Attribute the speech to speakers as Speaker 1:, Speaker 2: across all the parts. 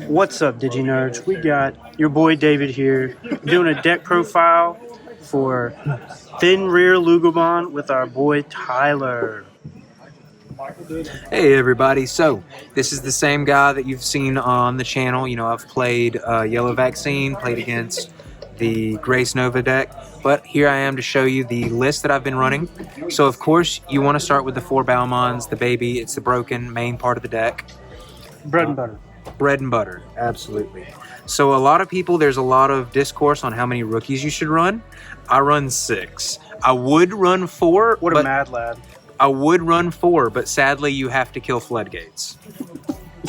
Speaker 1: What's up, DigiNerds? We got your boy David here doing a deck profile for Fenriloogamon with our boy Tyler.
Speaker 2: Hey everybody, so this is the same guy that you've seen on the channel. You know, I've played Yellow Vaccine, played against the Grace Nova deck, but here I am to show you the list that I've been running. So of course, you want to start with the 4 Balmons, the baby, it's the broken main part of the deck.
Speaker 1: Bread and butter.
Speaker 2: Bread and butter, absolutely. So a lot of people, there's a lot of discourse on how many rookies you should run. I run 6. I would run 4.
Speaker 1: What a mad lad.
Speaker 2: I would run 4, but sadly you have to kill floodgates.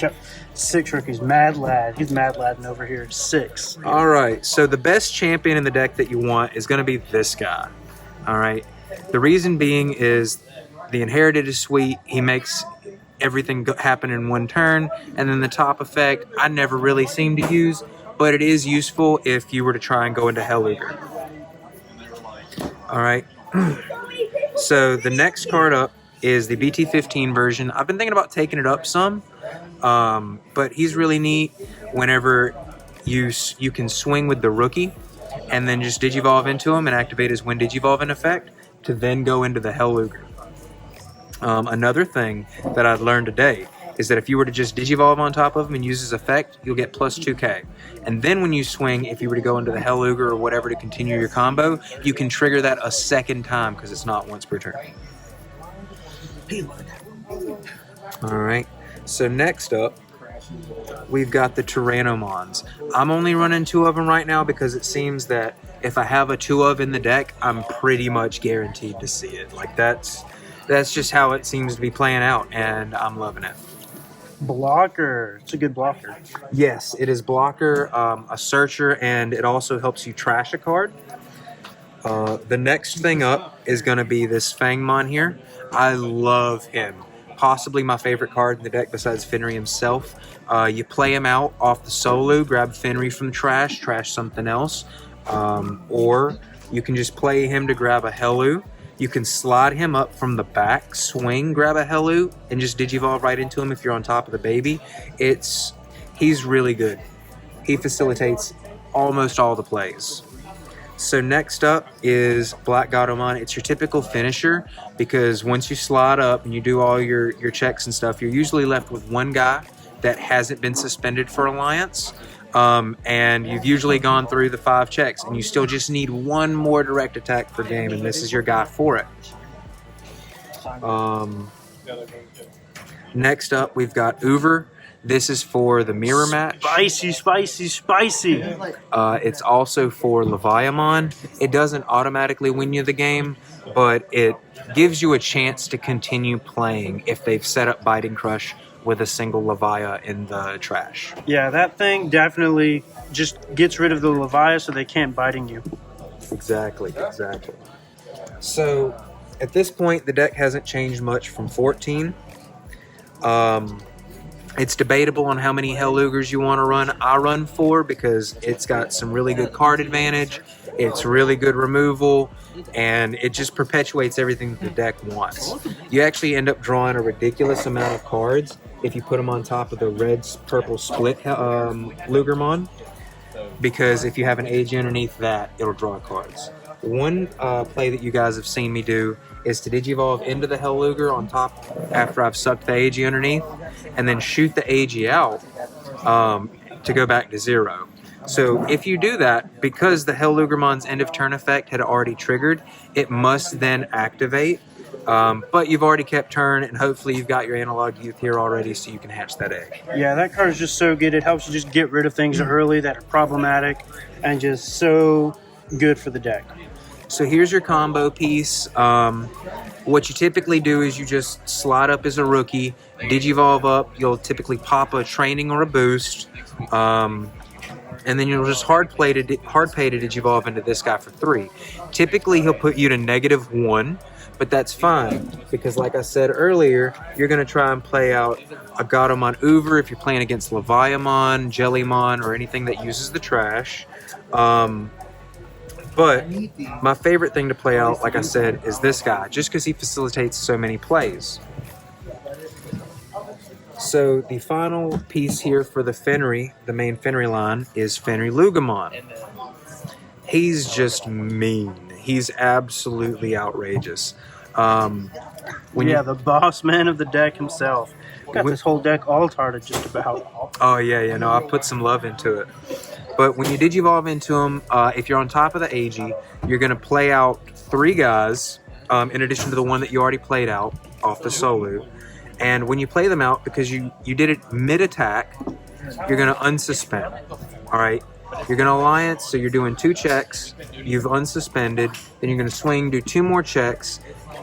Speaker 1: Yep. 6 rookies. Mad lad. He's mad ladding over here. 6.
Speaker 2: Alright, so the best champion in the deck that you want is going to be this guy. Alright, the reason being is the Inherited is sweet. He makes everything happen in one turn, and then the top effect I never really seem to use, but it is useful if you were to try and go into Hellluger. Alright. So the next card up is the BT15 version. I've been thinking about taking it up some, but he's really neat whenever you can swing with the rookie and then just Digivolve into him and activate his When Digivolve in effect to then go into the Hellluger. Another thing that I've learned today is that if you were to just Digivolve on top of him and use his effect, you'll get plus 2k. And then when you swing, if you were to go into the Hellluger or whatever to continue your combo, you can trigger that a second time because it's not once per turn. Alright, so next up, we've got the Tyrannomons. I'm only running 2 of them right now because it seems that if I have a 2 of in the deck, I'm pretty much guaranteed to see it. Like that's just how it seems to be playing out, and I'm loving it.
Speaker 1: Blocker. It's a good blocker.
Speaker 2: Yes, it is blocker, a searcher, and it also helps you trash a card. The next thing up is going to be this Fangmon here. I love him. Possibly my favorite card in the deck besides Fenrir himself. You play him out off the solo, grab Fenrir from the trash something else, or you can just play him to grab a Hellu. You can slide him up from the back, swing, grab a Hellu, and just Digivolve right into him if you're on top of the baby. He's really good. He facilitates almost all the plays. So next up is Black Godomon. It's your typical finisher because once you slide up and you do all your checks and stuff, you're usually left with one guy that hasn't been suspended for Alliance. And you've usually gone through the 5 checks and you still just need 1 more direct attack per game, and this is your guy for it. Next up we've got Over. This is for the mirror match.
Speaker 1: Spicy, spicy, spicy.
Speaker 2: It's also for Leviamon. It doesn't automatically win you the game, but it gives you a chance to continue playing if they've set up Biting Crush with a single Levia in the trash.
Speaker 1: Yeah, that thing definitely just gets rid of the Levia so they can't biting you.
Speaker 2: Exactly. So at this point, the deck hasn't changed much from 14. It's debatable on how many Hellugers you want to run. I run 4 because it's got some really good card advantage. It's really good removal, and it just perpetuates everything that the deck wants. You actually end up drawing a ridiculous amount of cards if you put them on top of the red-purple split Lugermon, because if you have an AG underneath that, it'll draw cards. One play that you guys have seen me do is to Digivolve into the Hellluger on top after I've sucked the AG underneath, and then shoot the AG out to go back to 0. So if you do that, because the Helllugermon's end of turn effect had already triggered, it must then activate. But you've already kept turn, and hopefully you've got your Analog Youth here already so you can hatch that egg.
Speaker 1: Yeah, that card is just so good. It helps you just get rid of things early that are problematic and just so good for the deck.
Speaker 2: So here's your combo piece. What you typically do is you just slide up as a rookie, Digivolve up, you'll typically pop a training or a boost, and then you'll just hard pay to Digivolve into this guy for 3. Typically he'll put you to -1, but that's fine because like I said earlier, you're going to try and play out a Godomon Uber if you're playing against Leviamon, Jellymon, or anything that uses the trash. But my favorite thing to play out, like I said, is this guy, just because he facilitates so many plays. So the final piece here for the Fenry, the main Fenry line, is Fenriloogamon. He's just mean. He's absolutely outrageous.
Speaker 1: The boss man of the deck himself. Got this whole deck all tarted just about.
Speaker 2: Oh yeah, no, I put some love into it. But when you Digivolve into him, if you're on top of the AG, you're going to play out 3 guys, in addition to the one that you already played out off the solo. And when you play them out, because you did it mid-attack, you're going to unsuspend. All right? You're going to alliance, so you're doing 2 checks. You've unsuspended. Then you're going to swing, do 2 more checks.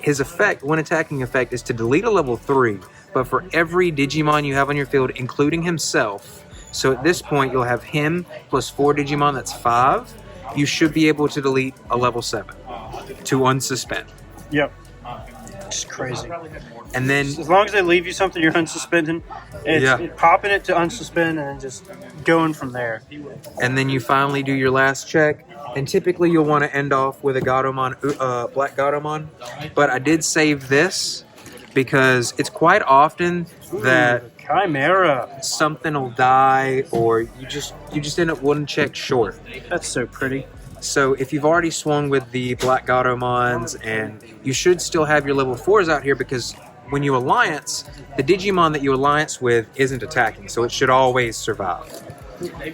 Speaker 2: His effect, one attacking effect, is to delete a level 3. But for every Digimon you have on your field, including himself, so at this point you'll have him plus 4 Digimon, that's 5. You should be able to delete a level 7 to unsuspend.
Speaker 1: Yep. Just crazy.
Speaker 2: And then,
Speaker 1: as long as they leave you something you're unsuspending, it's popping it to unsuspend and then just going from there.
Speaker 2: And then you finally do your last check. And typically you'll want to end off with a Gatomon, Black Gatomon. But I did save this because it's quite often that
Speaker 1: Chimera,
Speaker 2: something will die, or you just end up 1 check short.
Speaker 1: That's so pretty.
Speaker 2: So if you've already swung with the Black Gatomons, and you should still have your level 4s out here, because when you alliance, the Digimon that you alliance with isn't attacking, so it should always survive.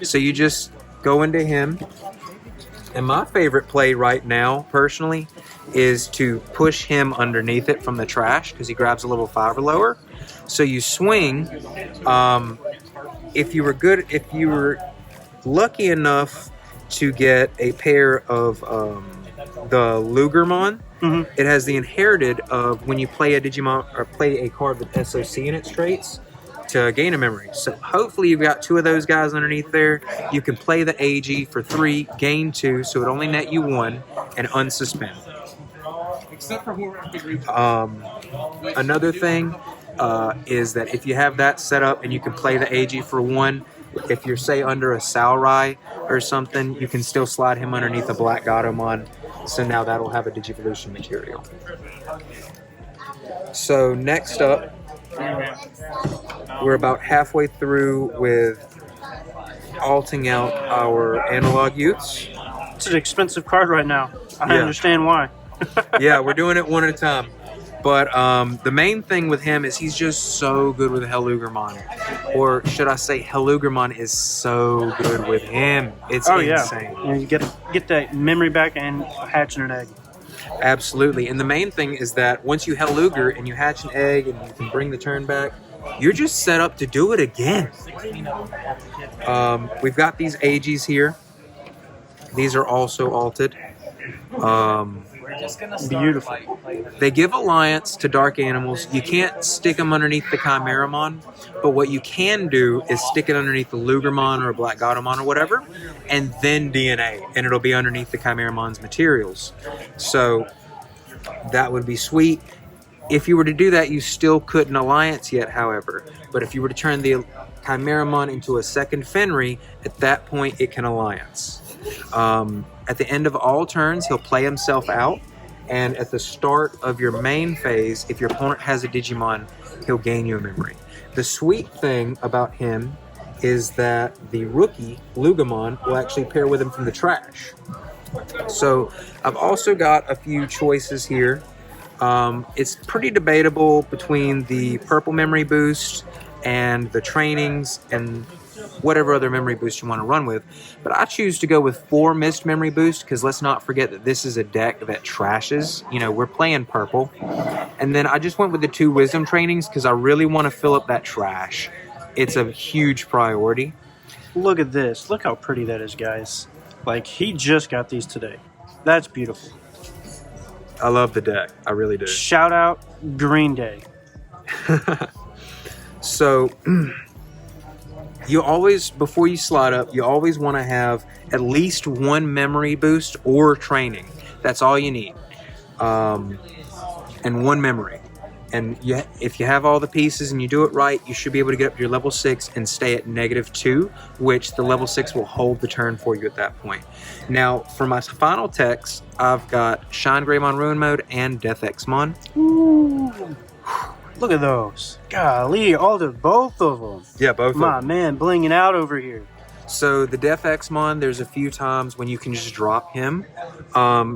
Speaker 2: So you just go into him. And my favorite play right now, personally, is to push him underneath it from the trash, because he grabs a level 5 or lower. So you swing. If you were lucky enough to get a pair of the Lugermon, it has the inherited of when you play a Digimon or play a card with SOC in its traits to gain a memory. So hopefully you've got 2 of those guys underneath there. You can play the AG for 3, gain 2, so it only net you 1, and unsuspend. Another thing is that if you have that set up and you can play the AG for 1, if you're, say, under a Saurai or something, you can still slide him underneath a Black Gatomon, so now that'll have a Digivolution material. So next up, we're about halfway through with alting out our analog youths.
Speaker 1: It's an expensive card right now. I understand why.
Speaker 2: Yeah, we're doing it one at a time. But the main thing with him is he's just so good with Hellugermon. Or should I say Hellugermon is so good with him. It's insane.
Speaker 1: Yeah, you get that memory back and hatching an egg.
Speaker 2: Absolutely. And the main thing is that once you Helluger and you hatch an egg and you can bring the turn back, you're just set up to do it again. We've got these AGs here. These are also alted.
Speaker 1: Beautiful.
Speaker 2: They give alliance to dark animals. You can't stick them underneath the Chimeramon, but what you can do is stick it underneath the Lugermon or a Black Gatomon or whatever, and then DNA, and it'll be underneath the Chimeramon's materials. So that would be sweet. If you were to do that, you still couldn't alliance yet, however. But if you were to turn the Chimeramon into a second Fenry, at that point it can alliance. At the end of all turns, he'll play himself out, and at the start of your main phase, if your opponent has a Digimon, he'll gain you a memory. The sweet thing about him is that the rookie, Lugamon, will actually pair with him from the trash. So I've also got a few choices here. It's pretty debatable between the purple memory boost and the trainings and whatever other memory boost you want to run with. But I choose to go with 4 mist memory boost, because let's not forget that this is a deck that trashes. You know, we're playing purple. And then I just went with the 2 wisdom trainings because I really want to fill up that trash. It's a huge priority.
Speaker 1: Look at this. Look how pretty that is, guys. Like, he just got these today. That's beautiful.
Speaker 2: I love the deck. I really do.
Speaker 1: Shout out Green Day.
Speaker 2: So you always, before you slide up, you always want to have at least 1 memory boost or training. That's all you need. And 1 memory. And if you have all the pieces and you do it right, you should be able to get up to your level 6 and stay at -2, which the level 6 will hold the turn for you at that point. Now, for my final techs, I've got Shine Greymon Ruin Mode and Death Xmon.
Speaker 1: Ooh. Look at those. Golly, both of them.
Speaker 2: Yeah, both
Speaker 1: My
Speaker 2: of them.
Speaker 1: man, blinging out over here.
Speaker 2: So the Def X-Mon, there's a few times when you can just drop him. I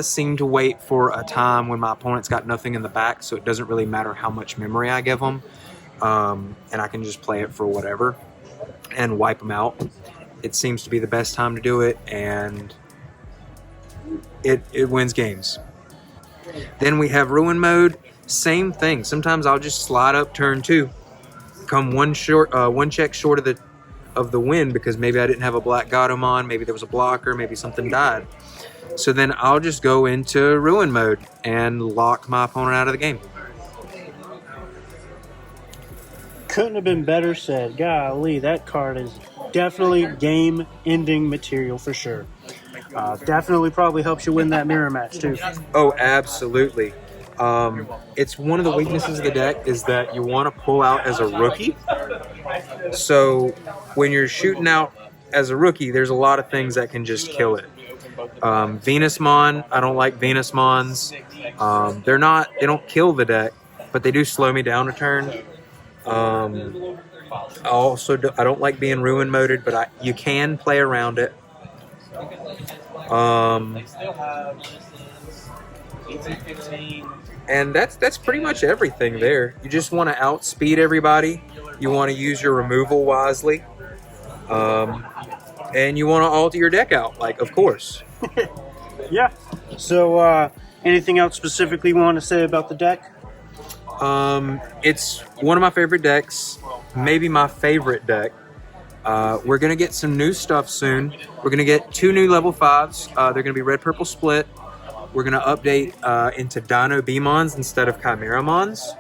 Speaker 2: seem to wait for a time when my opponent's got nothing in the back, so it doesn't really matter how much memory I give them. And I can just play it for whatever and wipe them out. It seems to be the best time to do it, and it wins games. Then we have Ruin Mode. Same thing. Sometimes I'll just slide up turn 2, come one check short of the win because maybe I didn't have a Black Gatomon, maybe there was a blocker, maybe something died. So then I'll just go into Ruin Mode and lock my opponent out of the game.
Speaker 1: Couldn't have been better said. Golly, that card is definitely game-ending material for sure. Definitely probably helps you win that mirror match too.
Speaker 2: Oh, absolutely. It's one of the weaknesses of the deck is that you want to pull out as a rookie. So when you're shooting out as a rookie, there's a lot of things that can just kill it. Venusmon, I don't like Venusmons. They don't kill the deck, but they do slow me down a turn. I don't like being Ruin Moded, but you can play around it. And that's pretty much everything there. You just want to outspeed everybody. You want to use your removal wisely. And you want to alter your deck out, like, of course.
Speaker 1: Yeah. So, anything else specifically you want to say about the deck?
Speaker 2: It's one of my favorite decks, maybe my favorite deck. We're going to get some new stuff soon. We're going to get 2 new level 5s. They're going to be red, purple split. We're going to update into Dino Beamons instead of Chimeramons.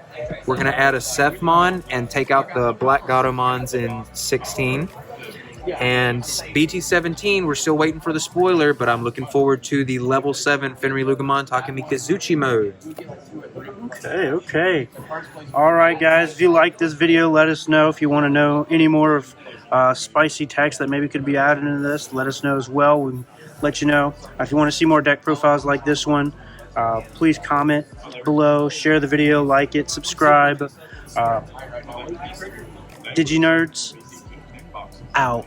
Speaker 2: We're going to add a Sethmon and take out the Black Gatomons in 16. And BT17, we're still waiting for the spoiler, but I'm looking forward to the level 7 Fenriloogamon Takemikazuchi mode.
Speaker 1: Okay. All right, guys. If you like this video, let us know. If you want to know any more of spicy text that maybe could be added into this, let us know as well. We'll let you know. If you want to see more deck profiles like this one, please comment below, share the video, like it, subscribe. DigiNerds out.